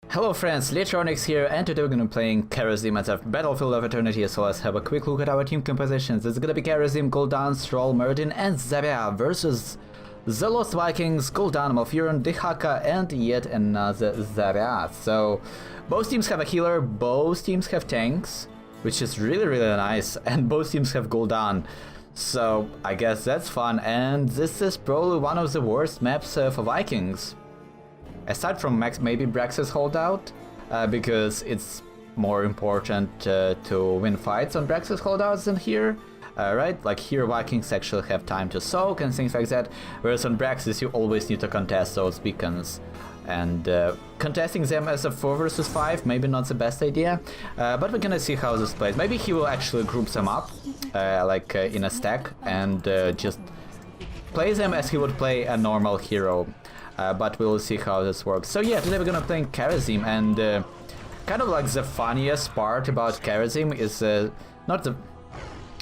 Hello friends, Electronics here, and today we're gonna be playing Kharazim as a Battlefield of Eternity, so let's have a quick look at our team compositions. It's gonna be Kharazim, Gul'dan, Stroll, Merdin, and Zavia versus the Lost Vikings, Gul'dan, Malfurion, Dehaka, and yet another Zavia. So, both teams have a healer, both teams have tanks, which is really nice, and both teams have Gul'dan. So, I guess that's fun, and this is probably one of the worst maps for Vikings. Aside from maybe Brax's holdout, because it's more important to win fights on Brax's holdouts than here, right? Like here Vikings actually have time to soak and things like that, whereas on Brax's you always need to contest those beacons. And contesting them as a 4 versus 5, maybe not the best idea, but we're gonna see how this plays. Maybe he will actually group them up, in a stack, and just play them as he would play a normal hero. But we'll see how this works. So yeah, today we're gonna play Kharazim, and kind of like the funniest part about Kharazim is not the...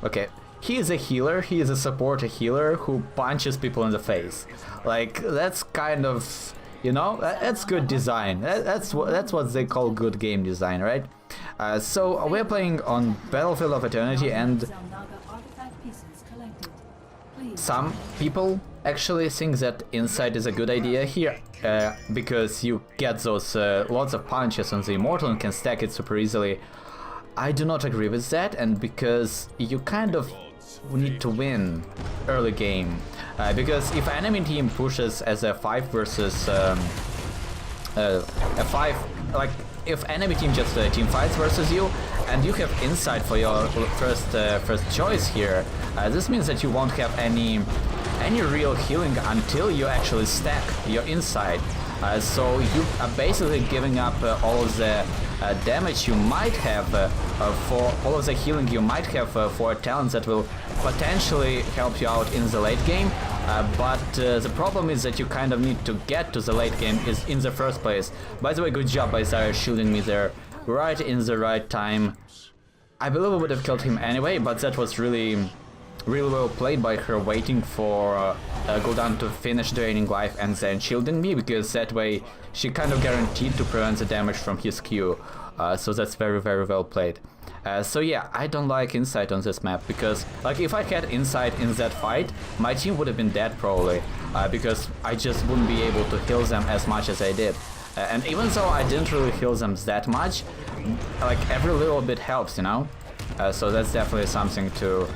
Okay, he is a healer, he is a support healer who punches people in the face. Like, that's kind of, you know, that's good design. That's what they call good game design, right? So we're playing on Battlefield of Eternity, and some people actually think that Insight is a good idea here, because you get those lots of punches on the Immortal and can stack it super easily. I do not agree with that, and because you kind of need to win early game, because if enemy team pushes as a 5 versus a 5, like if enemy team just team fights versus you, and you have Insight for your first choice here, this means that you won't have any real healing until you actually stack your Insight. So you are basically giving up all of the damage you might have for all of the healing you might have for talents that will potentially help you out in the late game. But the problem is that you kind of need to get to the late game is in the first place. By the way, good job by Zarya shielding me there right in the right time. I believe I would have killed him anyway, but that was really well played by her, waiting for Gul'dan to finish draining life and then shielding me, because that way she kind of guaranteed to prevent the damage from his Q. So that's very well played. So yeah, I don't like Insight on this map, because like if I had Insight in that fight, my team would have been dead probably, because I just wouldn't be able to heal them as much as I did. And even though I didn't really heal them that much, like every little bit helps, you know? So that's definitely something to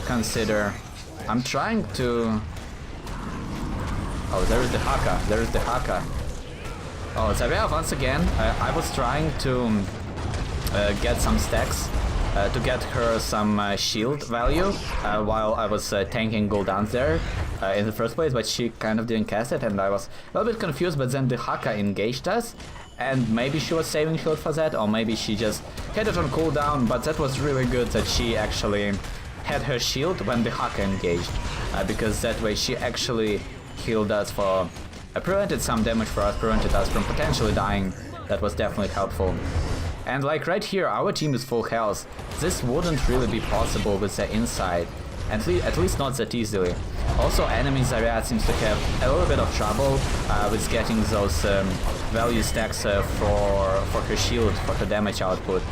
consider. I'm trying to... Oh, there is the Haka. There is the Haka. Oh, Zavia once again. I was trying to get some stacks to get her some shield value while I was tanking Gul'dan there in the first place, but she kind of didn't cast it, and I was a little bit confused, but then the Haka engaged us, and maybe she was saving shield for that, or maybe she just had it on cooldown, but that was really good that she actually had her shield when the Haka engaged, because that way she actually healed us for... prevented some damage for us, prevented us from potentially dying. That was definitely helpful. And like right here, our team is full health. This wouldn't really be possible with the Insight, at least not that easily. Also, enemy Zarya seems to have a little bit of trouble with getting those value stacks for her shield, for her damage output.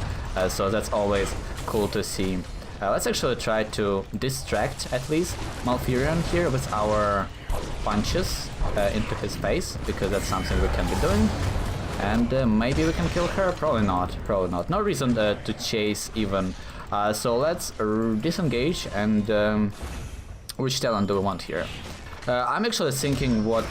So that's always cool to see. Let's actually try to distract at least Malfurion here with our punches into his face, because that's something we can be doing. And maybe we can kill her? Probably not. No reason to chase even. So let's disengage, and which talent do we want here? I'm actually thinking what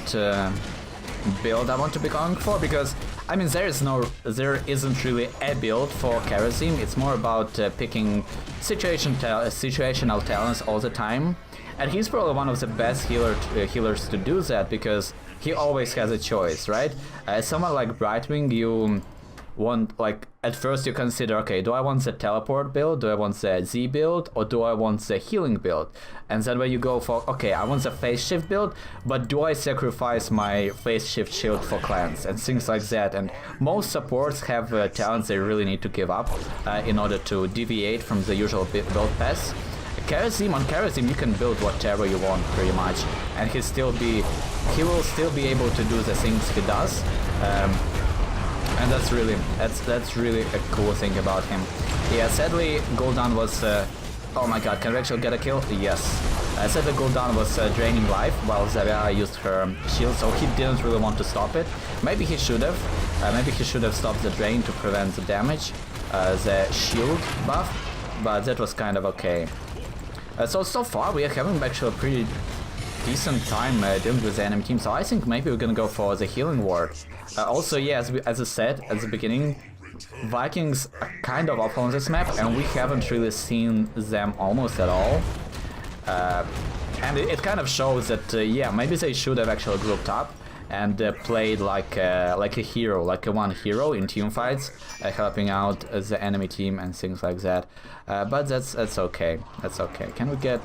build I want to be going for, because I mean there isn't really a build for Kharazim. It's more about picking situational talents all the time, and he's probably one of the best healers to do that, because he always has a choice, right? Someone like Brightwing, you want, like, at first you consider, okay, do I want the teleport build, do I want the Z build, or do I want the healing build? And then when you go for, okay, I want the phase shift build, but do I sacrifice my phase shift shield for cleanse, and things like that. And most supports have talents they really need to give up in order to deviate from the usual build path. On Kharazim you can build whatever you want pretty much, and he will still be able to do the things he does. and that's really a cool thing about him. Yeah, sadly, Gul'dan was... oh my god, can we actually get a kill? Yes. Sadly, Gul'dan was draining life while Zarya used her shield, so he didn't really want to stop it. Maybe he should have. Maybe he should have stopped the drain to prevent the damage, the shield buff, but that was kind of okay. So far we are having actually a pretty decent time dealing with the enemy team, so I think maybe we're gonna go for the healing ward. Also, yeah, as I said at the beginning, Vikings are kind of off on this map, and we haven't really seen them almost at all. And it kind of shows that, yeah, maybe they should have actually grouped up and played like a hero, like a one hero in team fights, helping out the enemy team and things like that. But that's okay. That's okay. Can we get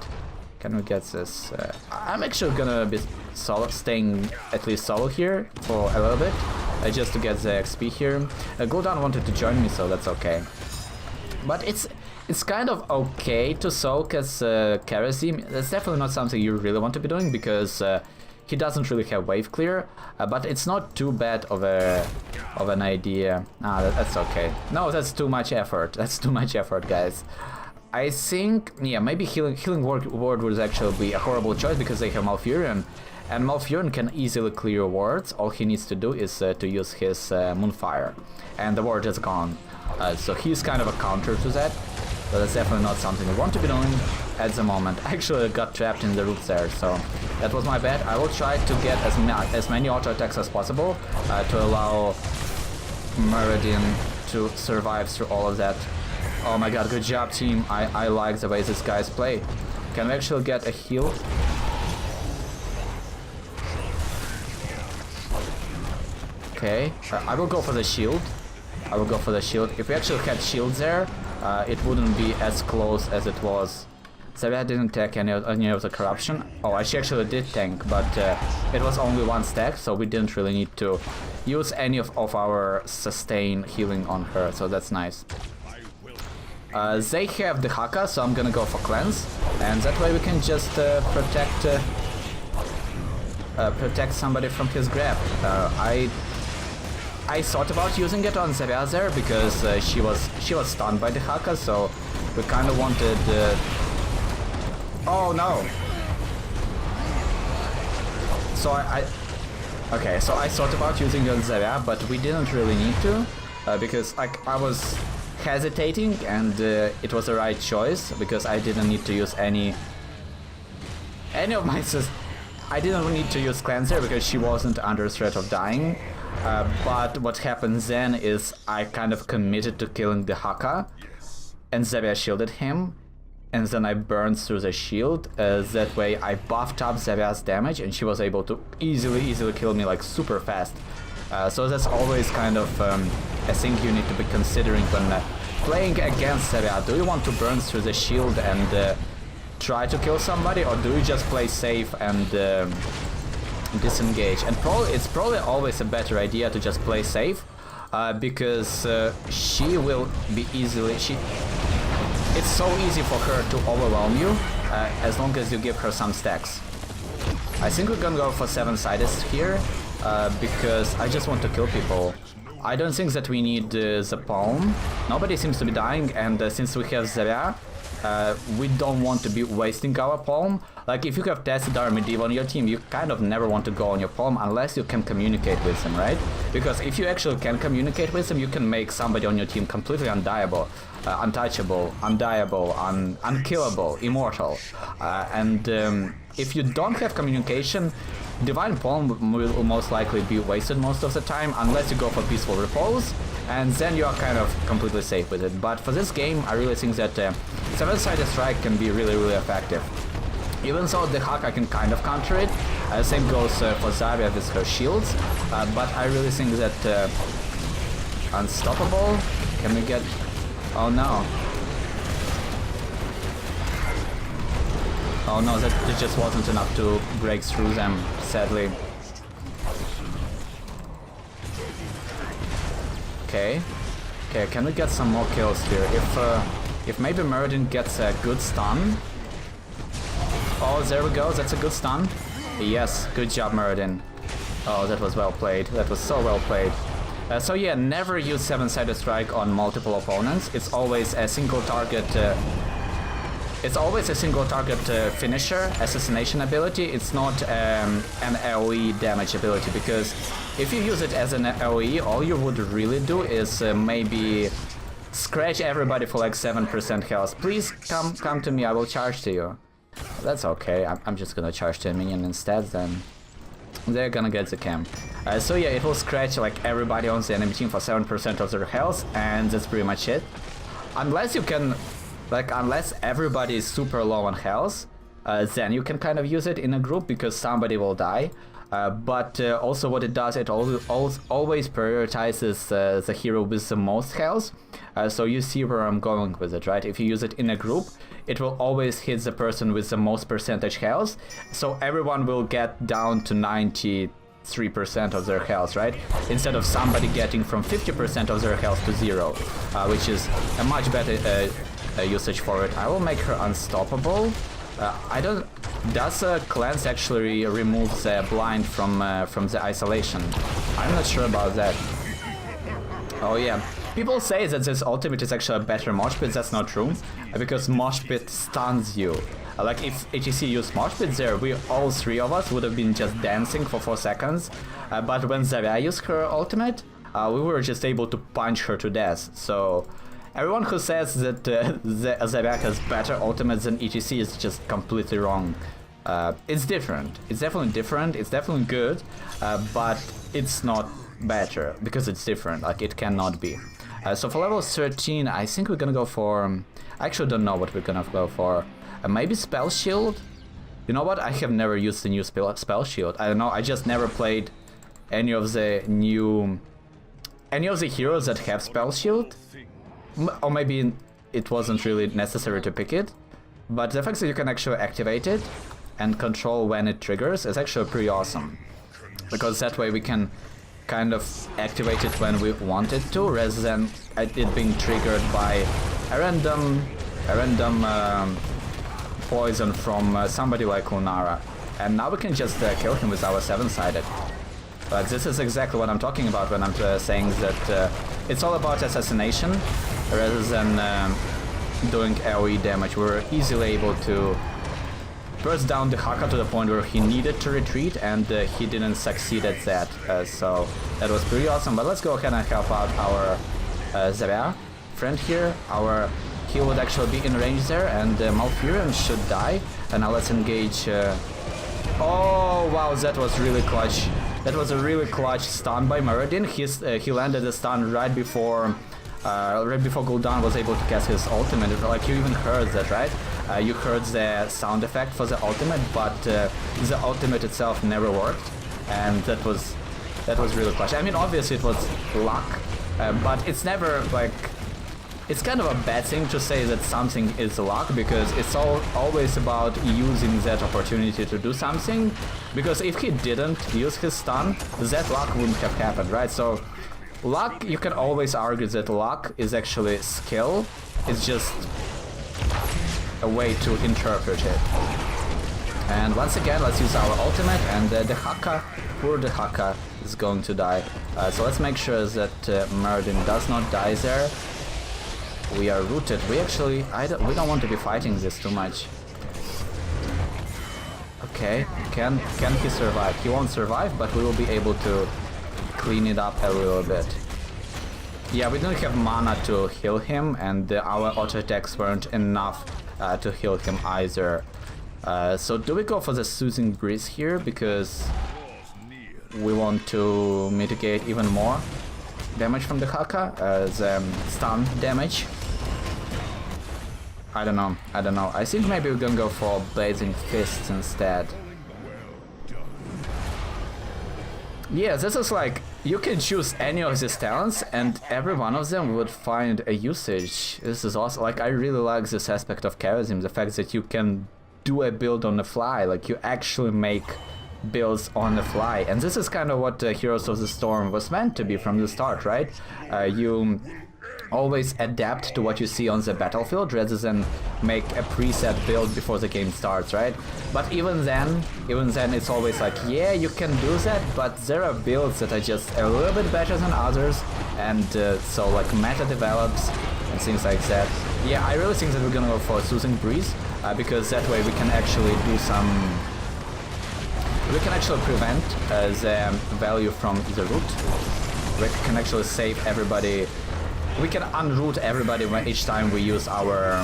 this? I'm actually gonna be staying at least solo here for a little bit, just to get the XP here. Gul'dan wanted to join me, so that's okay. But it's kind of okay to soak as Kharazim. That's definitely not something you really want to be doing, because he doesn't really have wave clear, but it's not too bad of an idea. That's okay. No, that's too much effort. That's too much effort, guys. I think, yeah, maybe healing ward would actually be a horrible choice, because they have Malfurion, and Malfurion can easily clear wards. All he needs to do is to use his Moonfire, and the ward is gone. So he's kind of a counter to that, but that's definitely not something we want to be doing at the moment. I actually got trapped in the roots there, so that was my bad. I will try to get as many auto attacks as possible to allow Meridian to survive through all of that. Oh my god, good job, team. I like the way these guys play. Can we actually get a heal? Okay, I will go for the shield. I will go for the shield. If we actually had shields there, it wouldn't be as close as it was. Zarya didn't take any of the corruption. Oh, she actually did tank, but it was only one stack, so we didn't really need to use any of our sustain healing on her, so that's nice. They have the Haka, so I'm gonna go for cleanse, and that way we can just protect somebody from his grab. I thought about using it on Zarya there, because she was stunned by the Haka, so we kind of wanted. Oh no! So okay, so I thought about using it on Zarya, but we didn't really need to, because like I was hesitating, and it was the right choice, because I didn't need to use any of my I didn't need to use cleanser because she wasn't under threat of dying. But what happened then is I kind of committed to killing the Haka, and Zarya shielded him, and then I burned through the shield. That way I buffed up Zarya's damage, and she was able to easily kill me like super fast. So that's always kind of a thing you need to be considering when playing against Zarya. Do you want to burn through the shield and try to kill somebody, or do you just play safe and disengage? And it's probably always a better idea to just play safe, because she will be it's so easy for her to overwhelm you as long as you give her some stacks. I think we're gonna go for 7-sided here, because I just want to kill people. I don't think that we need the palm. Nobody seems to be dying, and since we have Zarya, we don't want to be wasting our palm. Like, if you have tested our medieval on your team, you kind of never want to go on your palm unless you can communicate with them, right? Because if you actually can communicate with them, you can make somebody on your team completely undiable, untouchable, undiable, unkillable, immortal. And if you don't have communication, Divine Palm will most likely be wasted most of the time, unless you go for Peaceful Repose, and then you are kind of completely safe with it. But for this game, I really think that 7-sided strike can be really effective. Even though the Haka can kind of counter it, same goes for Zarya with her shields, but I really think that Unstoppable, can we get... Oh no. Oh no, that just wasn't enough to break through them, sadly. Okay, can we get some more kills here? If maybe Meridian gets a good stun. Oh, there we go, that's a good stun. Yes, good job, Meridian. Oh, that was well played. That was so well played. So yeah, never use 7-sided strike on multiple opponents. It's always a single target. It's always a single target finisher, assassination ability. It's not an AoE damage ability, because if you use it as an AoE, all you would really do is maybe scratch everybody for like 7% health. Please come to me, I will charge to you. That's okay, I'm just gonna charge to a minion instead, then they're gonna get the camp. So yeah, it will scratch like everybody on the enemy team for 7% of their health, and that's pretty much it. Unless you can, unless everybody is super low on health, then you can kind of use it in a group, because somebody will die. But also what it does, it always prioritizes the hero with the most health. So you see where I'm going with it, right? If you use it in a group, it will always hit the person with the most percentage health. So everyone will get down to 93% of their health, right? Instead of somebody getting from 50% of their health to 0, which is a much better usage for it. I will make her unstoppable. Does cleanse actually remove the blind from the isolation? I'm not sure about that. Oh yeah, people say that this ultimate is actually a better mosh pit. That's not true, because mosh pit stuns you. Like if HEC used mosh pit there, all three of us would have been just dancing for 4 seconds. But when Zavia used her ultimate, we were just able to punch her to death. So everyone who says that Zavia has better ultimates than ETC is just completely wrong. It's different. It's definitely different. It's definitely good, but it's not better, because it's different. Like, it cannot be. So for level 13, I think we're gonna go for... I actually don't know what we're gonna go for. Maybe Spell Shield? You know what? I have never used the new Spell Shield. I don't know. I just never played any of the heroes that have Spell Shield. Or maybe it wasn't really necessary to pick it, but the fact that you can actually activate it and control when it triggers is actually pretty awesome, because that way we can kind of activate it when we want it to, rather than it being triggered by a random poison from somebody like Lunara. And now we can just kill him with our 7-sided. But this is exactly what I'm talking about when I'm saying that it's all about assassination rather than doing AoE damage. We're easily able to burst down the Haka to the point where he needed to retreat, and he didn't succeed at that. So that was pretty awesome. But let's go ahead and help out our Zavia friend here. Our heal would actually be in range there, and Malfurion should die. And now let's engage. Oh wow, that was really clutch. That was a really clutch stun by Muradin. He landed the stun right before Gul'dan was able to cast his ultimate. Like, you even heard that, right? You heard the sound effect for the ultimate, but the ultimate itself never worked, and that was really clutch. I mean, obviously it was luck, but it's never like... It's kind of a bad thing to say that something is luck, because it's always about using that opportunity to do something, because if he didn't use his stun, that luck wouldn't have happened, right? So luck, you can always argue that luck is actually skill. It's just a way to interpret it. And once again, let's use our ultimate, and the Haka, poor the Haka, is going to die. So let's make sure that Muradin does not die there. We are rooted. We actually, we don't want to be fighting this too much. Okay, can he survive? He won't survive, but we will be able to clean it up a little bit. Yeah, we don't have mana to heal him, and our auto attacks weren't enough to heal him either. So do we go for the Soothing Breeze here, because we want to mitigate even more damage from the Haka, the stun damage? I don't know. I think maybe we're gonna go for Blazing Fists instead. Yeah, this is like, you can choose any of these talents and every one of them would find a usage. This is awesome. Like, I really like this aspect of Kharazim, the fact that you can do a build on the fly, like you actually make builds on the fly. And this is kind of what Heroes of the Storm was meant to be from the start, right? always adapt to what you see on the battlefield rather than make a preset build before the game starts, right? But even then it's always like, yeah, you can do that, but there are builds that are just a little bit better than others, and so like meta develops and things like that. Yeah, I really think that we're gonna go for Soothing Breeze, because that way we can actually do some... We can actually prevent the value from the root. We can actually save everybody. We can unroot everybody when each time we use our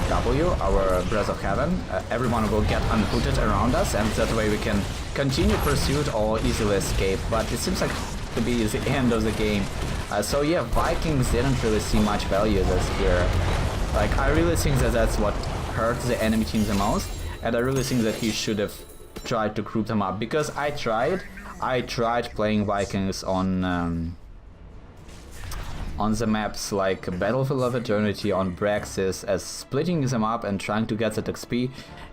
W, our Breath of Heaven. Everyone will get unrooted around us, and that way we can continue pursuit or easily escape. But it seems like to be the end of the game. So yeah, Vikings didn't really see much value this here. Like, I really think that that's what hurt the enemy team the most, and I really think that he should have tried to group them up, because I tried playing Vikings on the maps like Battlefield of Eternity, on Braxis, as splitting them up and trying to get that XP.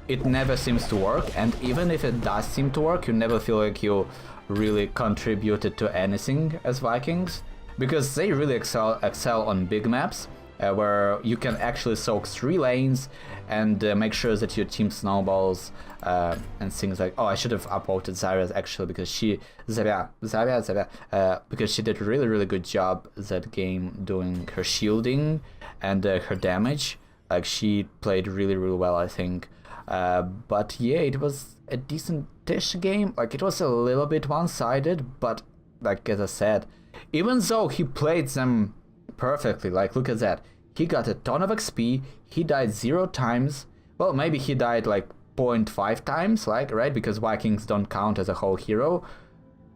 It never seems to work, and even if it does seem to work, you never feel like you really contributed to anything as Vikings, because they really excel on big maps, where you can actually soak 3 lanes and make sure that your team snowballs and things like... Oh, I should have upvoted Zarya actually, because she... because she did a really good job that game doing her shielding and her damage. Like, she played really well, I think. But yeah, it was a decent-ish game. Like, it was a little bit one-sided, but like as I said, even though he played them perfectly, like, look at that. He got a ton of XP, he died 0 times. Well, maybe he died like 0.5 times, like, right? Because Vikings don't count as a whole hero.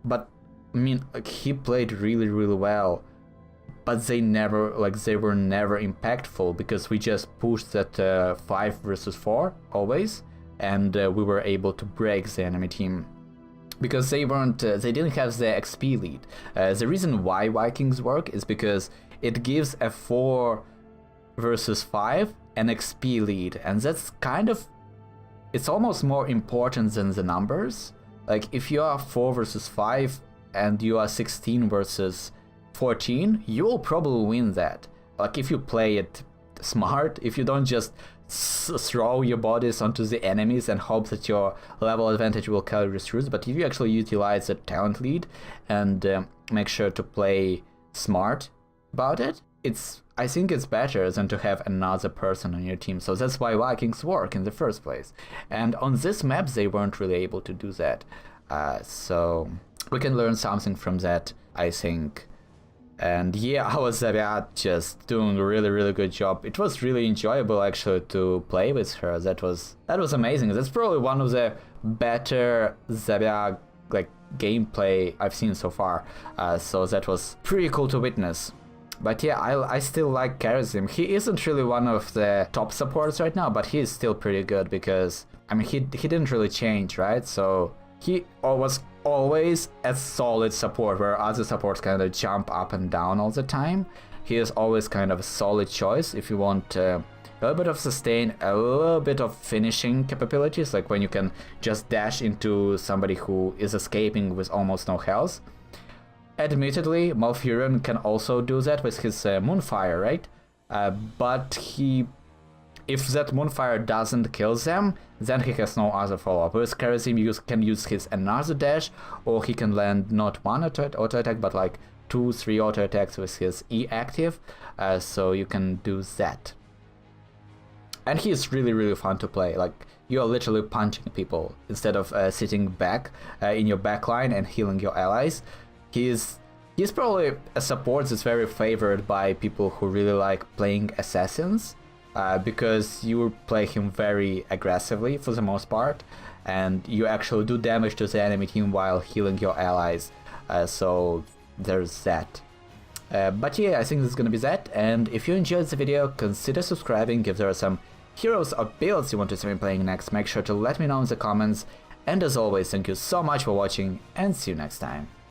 But, I mean, like, he played really well. But they were never impactful, because we just pushed that 5 versus 4, always. And we were able to break the enemy team. Because they didn't have the XP lead. The reason why Vikings work is because it gives a 4 versus 5 an XP lead, and that's kind of... It's almost more important than the numbers. Like, if you are 4 versus 5 and you are 16 versus 14, you will probably win that. Like, if you play it smart, if you don't just throw your bodies onto the enemies and hope that your level advantage will carry you through, but if you actually utilize the talent lead and make sure to play smart about it, I think it's better than to have another person on your team. So that's why Vikings work in the first place. And on this map, they weren't really able to do that. So we can learn something from that, I think. And yeah, our Zarya just doing a really good job. It was really enjoyable actually to play with her. That was amazing. That's probably one of the better Zarya like gameplay I've seen so far. So that was pretty cool to witness. But yeah, I still like Kharazim. He isn't really one of the top supports right now, but he is still pretty good, because, I mean, he didn't really change, right? So he was always a solid support, where other supports kind of jump up and down all the time. He is always kind of a solid choice if you want a little bit of sustain, a little bit of finishing capabilities, like when you can just dash into somebody who is escaping with almost no health. Admittedly, Malfurion can also do that with his Moonfire, right? But if that Moonfire doesn't kill them, then he has no other follow-up. With Kharazim, can use his another dash, or he can land not one auto attack, but like 2-3 auto attacks with his E active, so you can do that. And he is really fun to play. Like, you are literally punching people instead of sitting back in your backline and healing your allies. He's probably a support that's very favored by people who really like playing assassins, because you play him very aggressively for the most part, and you actually do damage to the enemy team while healing your allies, so there's that. But yeah, I think this is gonna be that, and if you enjoyed the video, consider subscribing. If there are some heroes or builds you want to see me playing next, make sure to let me know in the comments, and as always, thank you so much for watching, and see you next time.